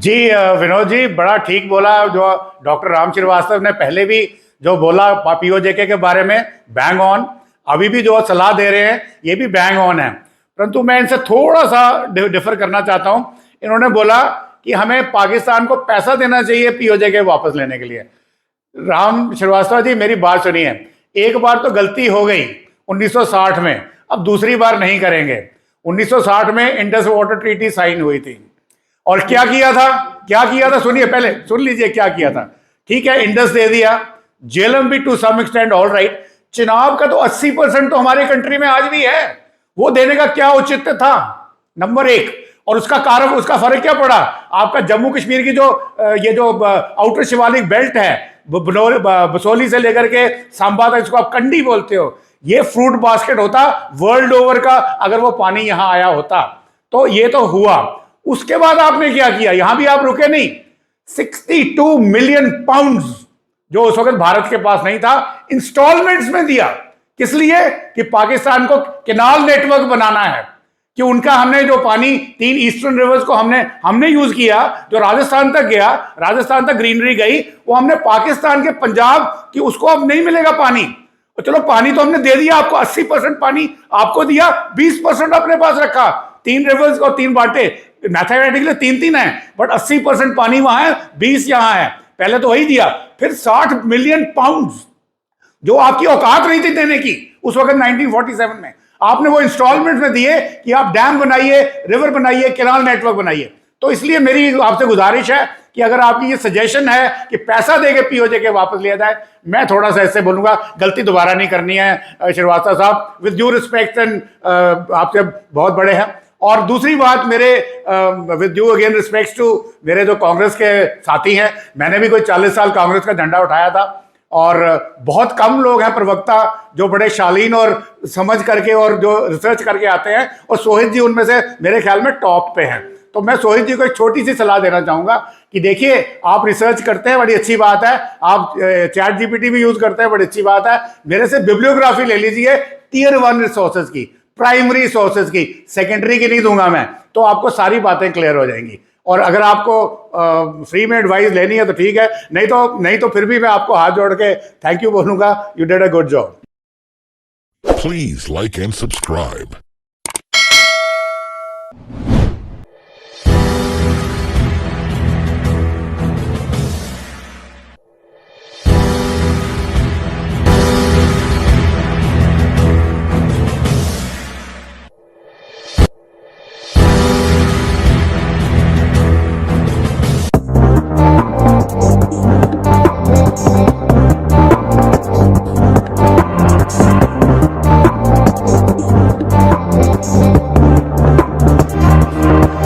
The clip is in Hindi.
जी विनोद जी बड़ा ठीक बोला। जो डॉक्टर राम श्रीवास्तव ने पहले भी जो बोला पीओजेके के बारे में, बैंग ऑन। अभी भी जो सलाह दे रहे हैं ये भी बैंग ऑन है, परंतु मैं इनसे थोड़ा सा डिफर करना चाहता हूं। इन्होंने बोला कि हमें पाकिस्तान को पैसा देना चाहिए पीओजेके वापस लेने के लिए। राम श्रीवास्तव जी मेरी बात सुनिए, एक बार तो गलती हो गई 1960 में, अब दूसरी बार नहीं करेंगे। 1960 में इंडस वाटर ट्रीटी साइन हुई थी और क्या किया था सुनिए, पहले सुन लीजिए क्या किया था। ठीक है, इंडस दे दिया, जेलम भी to some extent all right. Chenab का तो 80% तो हमारे कंट्री में आज भी है, वो देने का क्या औचित्य था, नंबर एक। और उसका कारण, उसका फर्क क्या पड़ा? आपका जम्मू कश्मीर की जो ये जो आउटर शिवालिक बेल्ट है, बसोली से लेकर के सांबा तक, इसको आप कंडी बोलते हो, ये फ्रूट बास्केट होता वर्ल्ड ओवर का अगर वो पानी यहां आया होता। तो ये तो हुआ। उसके बाद आपने क्या किया? यहां भी आप रुके नहीं। 62 मिलियन पाउंड्स जो उस वक्त भारत के पास नहीं था, इंस्टॉलमेंट्स में दिया। किस लिए? कि पाकिस्तान को कैनाल नेटवर्क बनाना है, कि उनका हमने जो पानी 3 ईस्टर्न रिवर्स को हमने यूज किया, जो राजस्थान तक गया, राजस्थान तक ग्रीनरी गई, वो हमने पाकिस्तान के पंजाब की, उसको अब नहीं मिलेगा पानी। तो चलो पानी तो हमने दे दिया आपको, 80% पानी आपको दिया, 20% अपने पास रखा। 3 रिवर्स को 3 बांटे, मैथमेटिकली 3-3 है, बट 80% पानी वहां है, 20 यहां है। पहले तो वही दिया। फिर 60 मिलियन पाउंड जो आपकी औकात नहीं थी देने की उस वक्त 1947 में, आपने वो इंस्टॉलमेंट में दिए कि आप डैम बनाइए, रिवर बनाइए, कैनाल नेटवर्क बनाइए। तो इसलिए मेरी आपसे गुजारिश है कि अगर आपकी ये सजेशन है कि पैसा देके पीओजेके वापस लिया जाए, मैं थोड़ा सा ऐसे बोलूंगा, गलती दोबारा नहीं करनी है श्रीवास्तव साहब, विद ड्यू रिस्पेक्ट एंड आपसे बहुत बड़े हैं। और दूसरी बात, मेरे with due again respect to मेरे जो कांग्रेस के साथी हैं, मैंने भी कोई 40 साल कांग्रेस का झंडा उठाया था, और बहुत कम लोग हैं प्रवक्ता जो बड़े शालीन और समझ करके और जो रिसर्च करके आते हैं, और सोहित जी उनमें से मेरे ख्याल में टॉप पे हैं। तो मैं सोहित जी को एक छोटी सी सलाह देना चाहूंगा कि देखिए, आप रिसर्च करते हैं, बड़ी अच्छी बात है, आप चैट जीपीटी भी यूज करते हैं, बड़ी अच्छी बात है। मेरे से बिब्लियोग्राफी ले लीजिए टियर 1 रिसोर्सेज की, प्राइमरी सोर्सेज की, सेकेंडरी की नहीं दूंगा मैं, तो आपको सारी बातें क्लियर हो जाएंगी। और अगर आपको फ्री में एडवाइस लेनी है तो ठीक है, नहीं तो फिर भी मैं आपको हाथ जोड़ के थैंक यू बोलूंगा। You did a good job. Please like and subscribe.